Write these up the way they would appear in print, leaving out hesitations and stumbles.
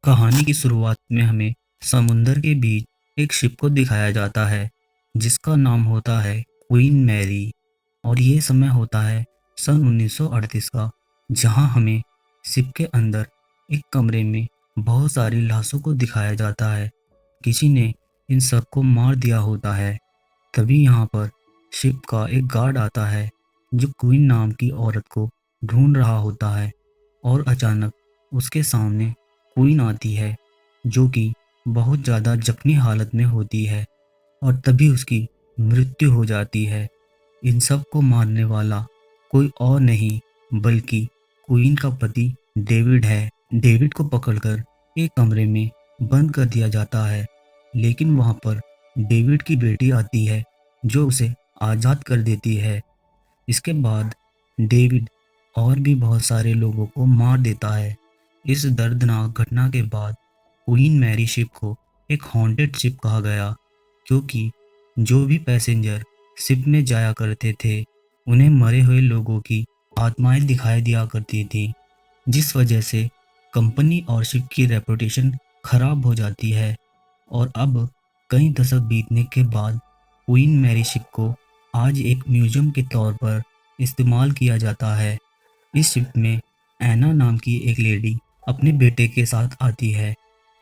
कहानी की शुरुआत में हमें समुंदर के बीच एक शिप को दिखाया जाता है जिसका नाम होता है क्वीन मैरी। और ये समय होता है सन 1938 का, जहां हमें शिप के अंदर एक कमरे में बहुत सारी लाशों को दिखाया जाता है। किसी ने इन सबको मार दिया होता है। तभी यहाँ पर शिप का एक गार्ड आता है जो क्वीन नाम की औरत को ढूंढ रहा होता है। और अचानक उसके सामने क्वीन आती है जो कि बहुत ज़्यादा जख्मी हालत में होती है और तभी उसकी मृत्यु हो जाती है। इन सब को मारने वाला कोई और नहीं बल्कि क्वीन का पति डेविड है। डेविड को पकड़कर एक कमरे में बंद कर दिया जाता है, लेकिन वहां पर डेविड की बेटी आती है जो उसे आज़ाद कर देती है। इसके बाद डेविड और भी बहुत सारे लोगों को मार देता है। इस दर्दनाक घटना के बाद क्वीन मैरी शिप को एक हॉन्टेड शिप कहा गया, क्योंकि जो भी पैसेंजर शिप में जाया करते थे उन्हें मरे हुए लोगों की आत्माएं दिखाई दिया करती थी, जिस वजह से कंपनी और शिप की रेपुटेशन खराब हो जाती है। और अब कई दशक बीतने के बाद क्वीन मैरी शिप को आज एक म्यूजियम के तौर पर इस्तेमाल किया जाता है। इस शिप में ऐना नाम की एक लेडी अपने बेटे के साथ आती है।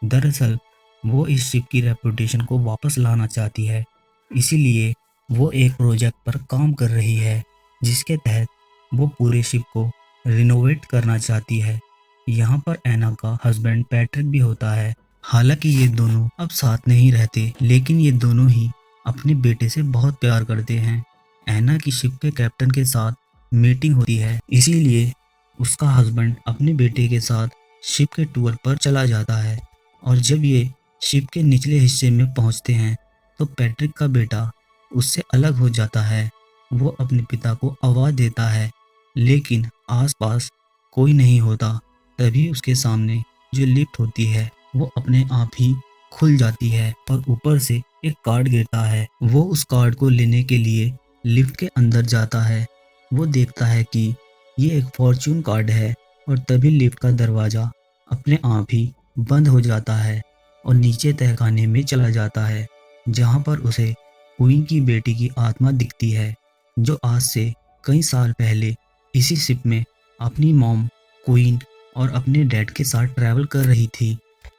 दरअसल वो इस शिप की रेपुटेशन को वापस लाना चाहती है, इसीलिए वो एक प्रोजेक्ट पर काम कर रही है जिसके तहत वो पूरे शिप को रिनोवेट करना चाहती है। यहाँ पर ऐना का हस्बैंड पैट्रिक भी होता है। हालांकि ये दोनों अब साथ नहीं रहते, लेकिन ये दोनों ही अपने बेटे से बहुत प्यार करते हैं। ऐना की शिप के कैप्टन के साथ मीटिंग होती है, इसीलिए उसका हस्बैंड अपने बेटे के साथ शिप के टूर पर चला जाता है। और जब ये शिप के निचले हिस्से में पहुंचते हैं तो पैट्रिक का बेटा उससे अलग हो जाता है। वो अपने पिता को आवाज़ देता है, लेकिन आसपास कोई नहीं होता। तभी उसके सामने जो लिफ्ट होती है वो अपने आप ही खुल जाती है और ऊपर से एक कार्ड गिरता है। वो उस कार्ड को लेने के लिए लिफ्ट के अंदर जाता है। वो देखता है कि ये एक फॉर्च्यून कार्ड है और तभी लिफ्ट का दरवाज़ा अपने आप ही बंद हो जाता है और नीचे तहखाने में चला जाता है, जहाँ पर उसे क्वीन की बेटी की आत्मा दिखती है जो आज से कई साल पहले इसी शिप में अपनी मॉम, क्वीन और अपने डैड के साथ ट्रैवल कर रही थी,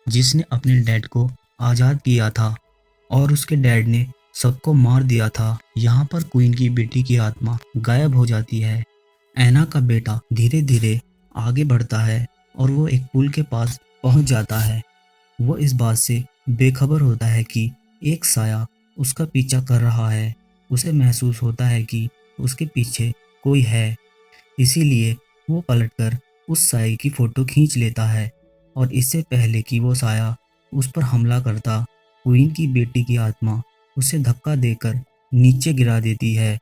जिसने अपने डैड को आज़ाद किया था और उसके डैड ने सबको मार दिया था। यहाँ पर क्वीन की बेटी की आत्मा गायब हो जाती है। ऐना का बेटा धीरे धीरे आगे बढ़ता है और वो एक पुल के पास पहुंच जाता है। वो इस बात से बेखबर होता है कि एक साया उसका पीछा कर रहा है। उसे महसूस होता है कि उसके पीछे कोई है, इसीलिए वो पलटकर उस साये की फोटो खींच लेता है और इससे पहले कि वो साया उस पर हमला करता, क्वीन की बेटी की आत्मा उसे धक्का देकर नीचे गिरा देती है।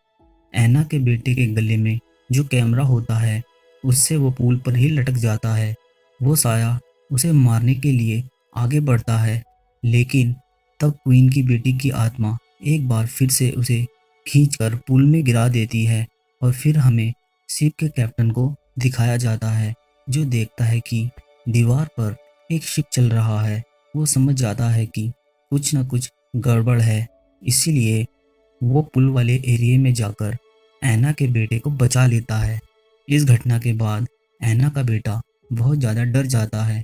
ऐना के बेटे के गले में जो कैमरा होता है उससे वो पुल पर ही लटक जाता है। वो साया उसे मारने के लिए आगे बढ़ता है, लेकिन तब क्वीन की बेटी की आत्मा एक बार फिर से उसे खींचकर पुल में गिरा देती है। और फिर हमें शिप के कैप्टन को दिखाया जाता है जो देखता है कि दीवार पर एक शिप चल रहा है। वो समझ जाता है कि कुछ न कुछ गड़बड़ है, इसीलिए वो पुल वाले एरिया में जाकर ऐना के बेटे को बचा लेता है। इस घटना के बाद ऐना का बेटा बहुत ज़्यादा डर जाता है।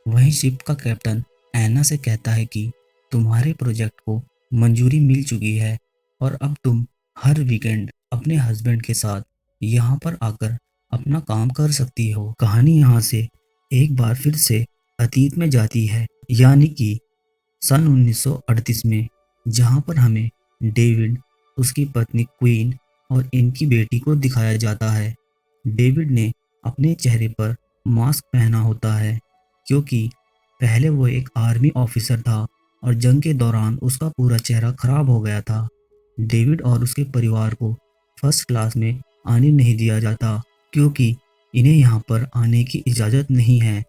वहीं शिप का कैप्टन ऐना से कहता है कि तुम्हारे प्रोजेक्ट को मंजूरी मिल चुकी है और अब तुम हर वीकेंड अपने हस्बैंड के साथ यहाँ पर आकर अपना काम कर सकती हो। कहानी यहाँ से एक बार फिर से अतीत में जाती है, यानी कि सन 1938 में, जहाँ पर हमें डेविड, उसकी पत्नी क्वीन और इनकी बेटी को दिखाया जाता है। डेविड ने अपने चेहरे पर मास्क पहना होता है क्योंकि पहले वो एक आर्मी ऑफिसर था और जंग के दौरान उसका पूरा चेहरा खराब हो गया था। डेविड और उसके परिवार को फर्स्ट क्लास में आने नहीं दिया जाता क्योंकि इन्हें यहाँ पर आने की इजाज़त नहीं है।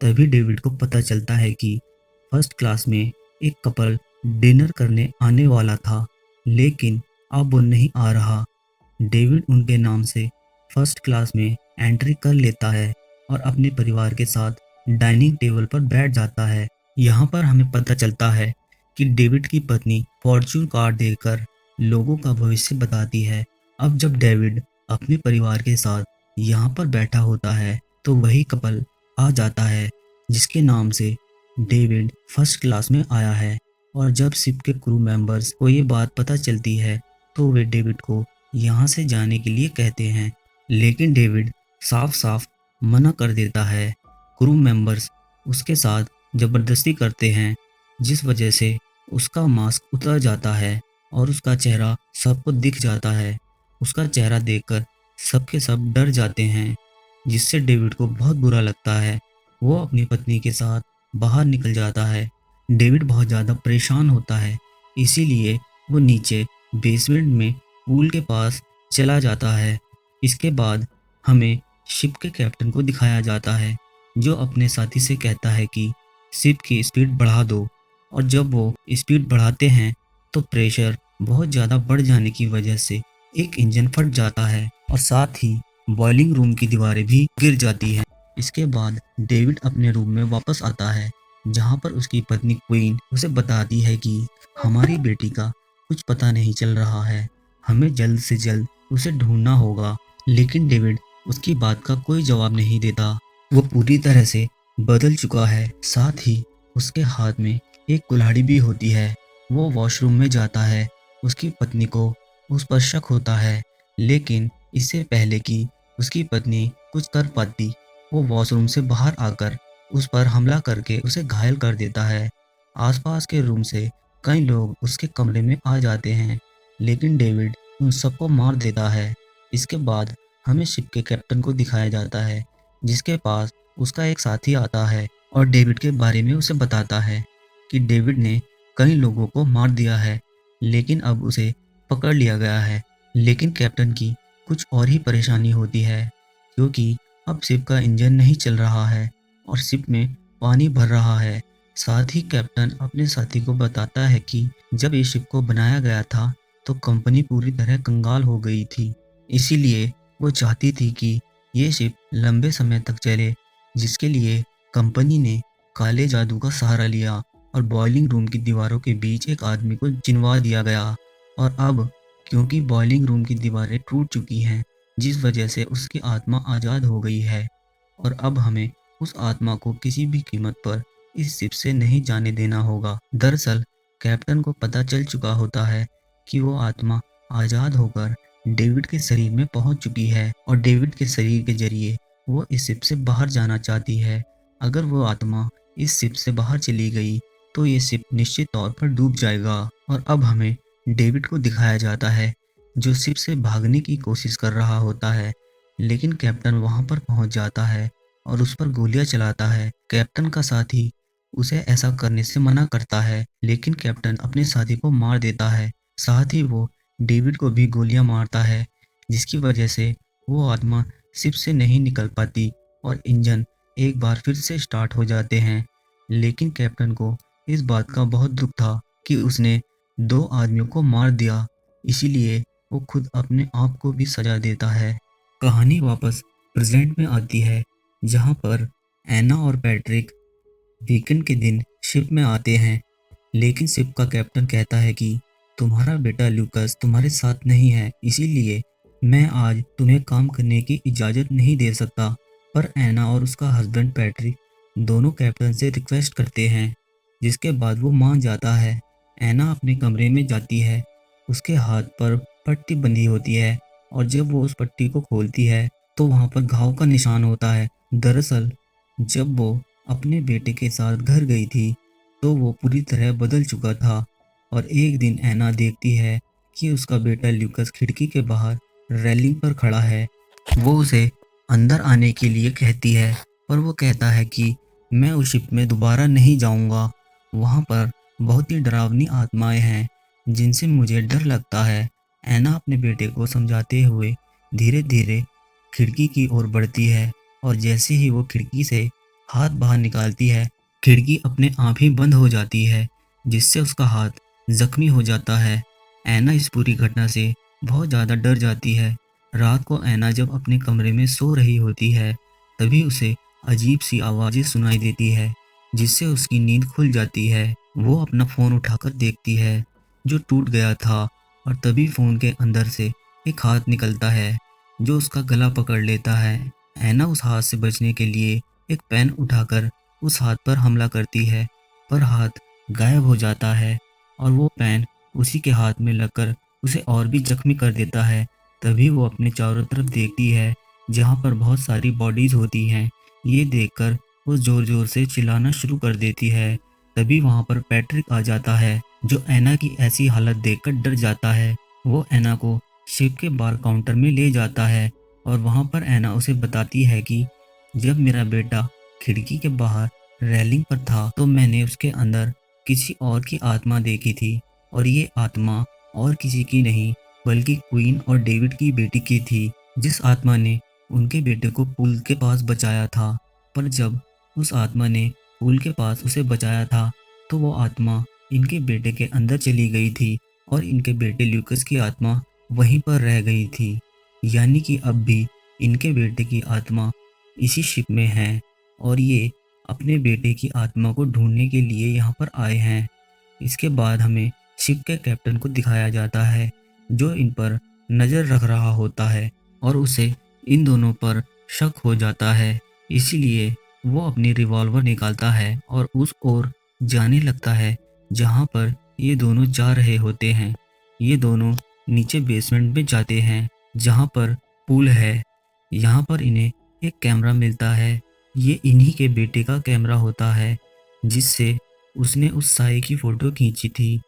तभी डेविड को पता चलता है कि फर्स्ट क्लास में एक कपल डिनर करने आने वाला था, लेकिन अब वो नहीं आ रहा। डेविड उनके नाम से फर्स्ट क्लास में एंट्री कर लेता है और अपने परिवार के साथ डाइनिंग टेबल पर बैठ जाता है। यहाँ पर हमें पता चलता है कि डेविड की पत्नी फॉर्च्यून कार्ड देकर लोगों का भविष्य बताती है। अब जब डेविड अपने परिवार के साथ यहाँ पर बैठा होता है तो वही कपल आ जाता है जिसके नाम से डेविड फर्स्ट क्लास में आया है। और जब शिप के क्रू मेंबर्स को ये बात पता चलती है तो वे डेविड को यहाँ से जाने के लिए कहते हैं, लेकिन डेविड साफ साफ मना कर देता है। क्रू मेंबर्स उसके साथ जबरदस्ती करते हैं जिस वजह से उसका मास्क उतर जाता है और उसका चेहरा सबको दिख जाता है। उसका चेहरा देखकर सबके सब डर जाते हैं जिससे डेविड को बहुत बुरा लगता है। वो अपनी पत्नी के साथ बाहर निकल जाता है। डेविड बहुत ज़्यादा परेशान होता है, इसीलिए वो नीचे बेसमेंट में पूल के पास चला जाता है। इसके बाद हमें शिप के कैप्टन को दिखाया जाता है जो अपने साथी से कहता है कि शिप की स्पीड बढ़ा दो। और जब वो स्पीड बढ़ाते हैं तो प्रेशर बहुत ज़्यादा बढ़ जाने की वजह से एक इंजन फट जाता है और साथ ही बॉइलिंग रूम की दीवारें भी गिर जाती हैं। इसके बाद डेविड अपने रूम में वापस आता है जहाँ पर उसकी पत्नी क्वीन उसे बताती है कि हमारी बेटी का कुछ पता नहीं चल रहा है, हमें जल्द से जल्द उसे ढूंढना होगा। लेकिन डेविड उसकी बात का कोई जवाब नहीं देता। वो पूरी तरह से बदल चुका है, साथ ही उसके हाथ में एक कुल्हाड़ी भी होती है। वो वॉशरूम में जाता है। उसकी पत्नी को उस पर शक होता है, लेकिन इससे पहले कि उसकी पत्नी कुछ कर पाती, वो वॉशरूम से बाहर आकर उस पर हमला करके उसे घायल कर देता है। आसपास के रूम से कई लोग उसके कमरे में आ जाते हैं, लेकिन डेविड उन सबको मार देता है। इसके बाद हमें शिप के कैप्टन को दिखाया जाता है जिसके पास उसका एक साथी आता है और डेविड के बारे में उसे बताता है कि डेविड ने कई लोगों को मार दिया है, लेकिन अब उसे पकड़ लिया गया है। लेकिन कैप्टन की कुछ और ही परेशानी होती है क्योंकि अब शिप का इंजन नहीं चल रहा है और शिप में पानी भर रहा है। साथ ही कैप्टन अपने साथी को बताता है कि जब इस शिप को बनाया गया था तो कंपनी पूरी तरह कंगाल हो गई थी, इसीलिए वो चाहती थी कि ये शिप लंबे समय तक चले, जिसके लिए कंपनी ने काले जादू का सहारा लिया और बॉइलिंग रूम की दीवारों के बीच एक आदमी को चिनवा दिया गया। और अब क्योंकि बॉइलिंग रूम की दीवारें टूट चुकी हैं जिस वजह से उसकी आत्मा आज़ाद हो गई है और अब हमें उस आत्मा को किसी भी कीमत पर इस शिप से नहीं जाने देना होगा। दरअसल कैप्टन को पता चल चुका होता है कि वो आत्मा आज़ाद होकर डेविड के शरीर में पहुंच चुकी है और डेविड के शरीर के जरिए वो इस शिप से बाहर जाना चाहती है। अगर वो आत्मा इस शिप से बाहर चली गई तो ये शिप निश्चित तौर पर डूब जाएगा। और अब हमें डेविड को दिखाया जाता है जो शिप से भागने की कोशिश कर रहा होता है, लेकिन कैप्टन वहां पर पहुंच जाता है और उस पर गोलियां चलाता है। कैप्टन का साथी उसे ऐसा करने से मना करता है, लेकिन कैप्टन अपने साथी को मार देता है। साथ ही वो डेविड को भी गोलियां मारता है जिसकी वजह से वो आत्मा शिप से नहीं निकल पाती और इंजन एक बार फिर से स्टार्ट हो जाते हैं। लेकिन कैप्टन को इस बात का बहुत दुख था कि उसने दो आदमियों को मार दिया, इसीलिए वो खुद अपने आप को भी सजा देता है। कहानी वापस प्रेजेंट में आती है जहाँ पर एना और पैट्रिक वीकेंड के दिन शिप में आते हैं, लेकिन शिप का कैप्टन कहता है कि तुम्हारा बेटा लूकस तुम्हारे साथ नहीं है, इसीलिए मैं आज तुम्हें काम करने की इजाज़त नहीं दे सकता। पर एना और उसका हस्बैंड पैट्रिक दोनों कैप्टन से रिक्वेस्ट करते हैं, जिसके बाद वो मान जाता है। एना अपने कमरे में जाती है, उसके हाथ पर पट्टी बंधी होती है और जब वो उस पट्टी को खोलती है तो वहाँ पर घाव का निशान होता है। दरअसल जब वो अपने बेटे के साथ घर गई थी तो वो पूरी तरह बदल चुका था और एक दिन ऐना देखती है कि उसका बेटा ल्यूकस खिड़की के बाहर रेलिंग पर खड़ा है। वो उसे अंदर आने के लिए कहती है पर वो कहता है कि मैं उस शिप में दोबारा नहीं जाऊंगा, वहाँ पर बहुत ही डरावनी आत्माएं हैं जिनसे मुझे डर लगता है। ऐना अपने बेटे को समझाते हुए धीरे धीरे खिड़की की ओर बढ़ती है और जैसे ही वो खिड़की से हाथ बाहर निकालती है, खिड़की अपने आप ही बंद हो जाती है जिससे उसका हाथ जख्मी हो जाता है। ऐना इस पूरी घटना से बहुत ज़्यादा डर जाती है। रात को ऐना जब अपने कमरे में सो रही होती है तभी उसे अजीब सी आवाज़ें सुनाई देती है, जिससे उसकी नींद खुल जाती है। वो अपना फ़ोन उठाकर देखती है, जो टूट गया था, और तभी फ़ोन के अंदर से एक हाथ निकलता है, जो उसका गला पकड़ लेता है। ऐना उस हाथ से बचने के लिए एक पेन उठाकर उस हाथ पर हमला करती है, पर हाथ गायब हो जाता है और वो पेन उसी के हाथ में लगकर उसे और भी ज़ख्मी कर देता है। तभी वो अपने चारों तरफ देखती है, जहाँ पर बहुत सारी बॉडीज़ होती हैं। ये देखकर वो ज़ोर-ज़ोर से चिल्लाना शुरू कर देती है। तभी वहाँ पर पैट्रिक आ जाता है, जो ऐना की ऐसी हालत देखकर डर जाता है। वो ऐना को शिप के बार काउंटर में ले जाता है और वहाँ पर ऐना उसे बताती है कि जब मेरा बेटा खिड़की के बाहर रेलिंग पर था, तो मैंने उसके अंदर किसी और की आत्मा देखी थी, और ये आत्मा और किसी की नहीं, बल्कि क्वीन और डेविड की बेटी की थी, जिस आत्मा ने उनके बेटे को पूल के पास बचाया था। पर जब उस आत्मा ने पूल के पास उसे बचाया था, तो वो आत्मा इनके बेटे के अंदर चली गई थी और इनके बेटे ल्यूकस की आत्मा वहीं पर रह गई थी। यानी कि अब भी इनके बेटे की आत्मा इसी शिप में है और ये अपने बेटे की आत्मा को ढूंढने के लिए यहाँ पर आए हैं। इसके बाद हमें शिप के कैप्टन को दिखाया जाता है, जो इन पर नज़र रख रहा होता है और उसे इन दोनों पर शक हो जाता है। इसीलिए वो अपनी रिवॉल्वर निकालता है और उस ओर जाने लगता है, जहाँ पर ये दोनों जा रहे होते हैं। ये दोनों नीचे बेसमेंट में जाते हैं, जहाँ पर पूल है। यहाँ पर इन्हें एक कैमरा मिलता है। ये इन्हीं के बेटे का कैमरा होता है, जिससे उसने उस साये की फ़ोटो खींची थी।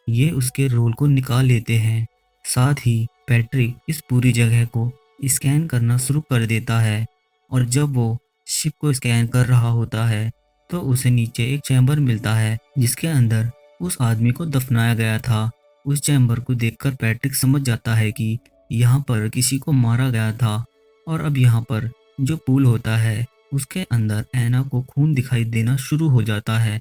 ये उसके रोल को निकाल लेते हैं। साथ ही पैट्रिक इस पूरी जगह को स्कैन करना शुरू कर देता है और जब वो शिप को स्कैन कर रहा होता है, तो उसे नीचे एक चैम्बर मिलता है, जिसके अंदर उस आदमी को दफनाया गया था। उस चैम्बर को देखकर पैट्रिक समझ जाता है कि यहाँ पर किसी को मारा गया था और अब यहाँ पर जो पूल होता है, उसके अंदर ऐना को खून दिखाई देना शुरू हो जाता है।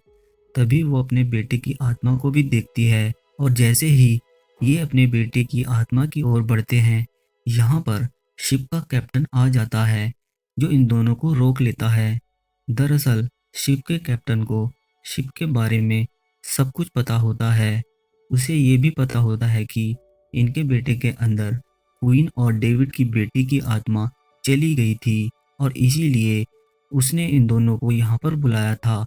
तभी वो अपने बेटे की आत्मा को भी देखती है और जैसे ही ये अपने बेटे की आत्मा की ओर बढ़ते हैं, यहाँ पर शिप का कैप्टन आ जाता है, जो इन दोनों को रोक लेता है। दरअसल शिप के कैप्टन को शिप के बारे में सब कुछ पता होता है। उसे ये भी पता होता है कि इनके बेटे के अंदर क्वीन और डेविड की बेटी की आत्मा चली गई थी और इसीलिए उसने इन दोनों को यहाँ पर बुलाया था,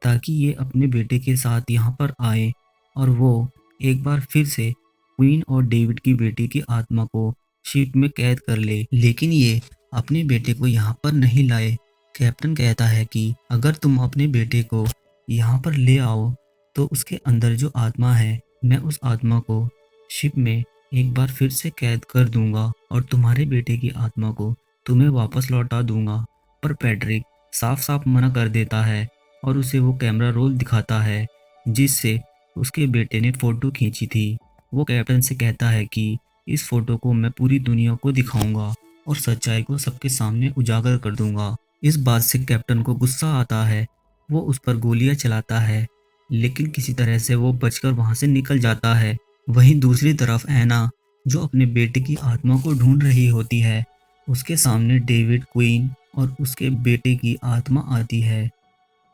ताकि ये अपने बेटे के साथ यहाँ पर आए और वो एक बार फिर से क्वीन और डेविड की बेटी की आत्मा को शिप में कैद कर ले। लेकिन ये अपने बेटे को यहाँ पर नहीं लाए। कैप्टन कहता है कि अगर तुम अपने बेटे को यहाँ पर ले आओ, तो उसके अंदर जो आत्मा है, मैं उस आत्मा को शिप में एक बार फिर से कैद कर दूंगा और तुम्हारे बेटे की आत्मा को तुम्हें वापस लौटा दूंगा। पर पैट्रिक साफ साफ मना कर देता है और उसे वो कैमरा रोल दिखाता है, जिससे उसके बेटे ने फ़ोटो खींची थी। वो कैप्टन से कहता है कि इस फ़ोटो को मैं पूरी दुनिया को दिखाऊंगा और सच्चाई को सबके सामने उजागर कर दूंगा। इस बात से कैप्टन को गुस्सा आता है। वो उस पर गोलियां चलाता है, लेकिन किसी तरह से वो बचकर वहां से निकल जाता है। वहीं दूसरी तरफ ऐना, जो अपने बेटे की आत्मा को ढूंढ रही होती है, उसके सामने डेविड, क्वीन और उसके बेटे की आत्मा आती है।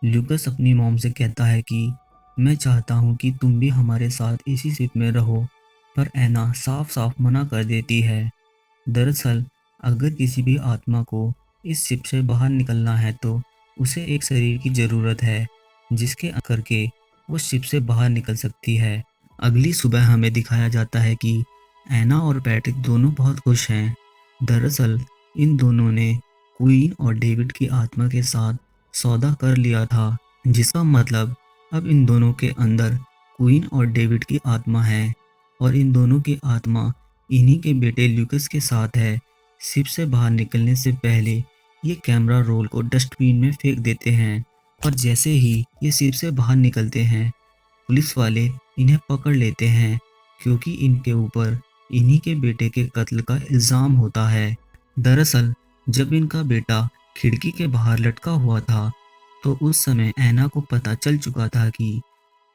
ल्यूकस अपनी मॉम से कहता है कि मैं चाहता हूँ कि तुम भी हमारे साथ इसी शिप में रहो, पर ऐना साफ साफ मना कर देती है। दरअसल अगर किसी भी आत्मा को इस शिप से बाहर निकलना है, तो उसे एक शरीर की ज़रूरत है, जिसके करके वो शिप से बाहर निकल सकती है। अगली सुबह हमें दिखाया जाता है कि ऐना और पैट्रिक दोनों बहुत खुश हैं। दरअसल इन दोनों ने क्वीन और डेविड की आत्मा के साथ सौदा कर लिया था, जिसका मतलब अब इन दोनों के अंदर क्वीन और डेविड की आत्मा है और इन दोनों की आत्मा इन्हीं के बेटे ल्यूकस के साथ है। शिप से बाहर निकलने से पहले ये कैमरा रोल को डस्टबिन में फेंक देते हैं और जैसे ही ये शिप से बाहर निकलते हैं, पुलिस वाले इन्हें पकड़ लेते हैं, क्योंकि इनके ऊपर इन्हीं के बेटे के कत्ल का इल्ज़ाम होता है। दरअसल जब इनका बेटा खिड़की के बाहर लटका हुआ था, तो उस समय ऐना को पता चल चुका था कि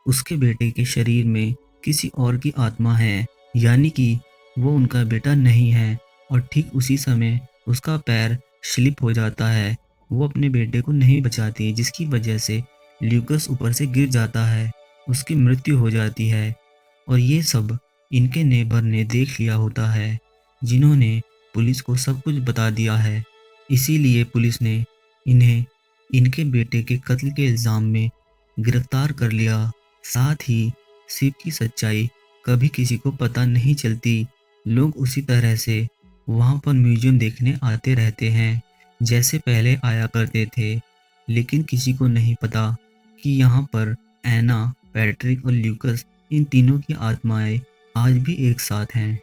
उसके बेटे के शरीर में किसी और की आत्मा है, यानी कि वो उनका बेटा नहीं है। और ठीक उसी समय उसका पैर स्लिप हो जाता है। वो अपने बेटे को नहीं बचाती, जिसकी वजह से ल्यूकस ऊपर से गिर जाता है, उसकी मृत्यु हो जाती है। और ये सब इनके नेबर ने देख लिया होता है, जिन्होंने पुलिस को सब कुछ बता दिया है। इसीलिए पुलिस ने इन्हें इनके बेटे के कत्ल के इल्ज़ाम में गिरफ्तार कर लिया। साथ ही शिव की सच्चाई कभी किसी को पता नहीं चलती। लोग उसी तरह से वहाँ पर म्यूजियम देखने आते रहते हैं, जैसे पहले आया करते थे। लेकिन किसी को नहीं पता कि यहाँ पर एना, पैट्रिक और ल्यूकस, इन तीनों की आत्माएं आज भी एक साथ हैं।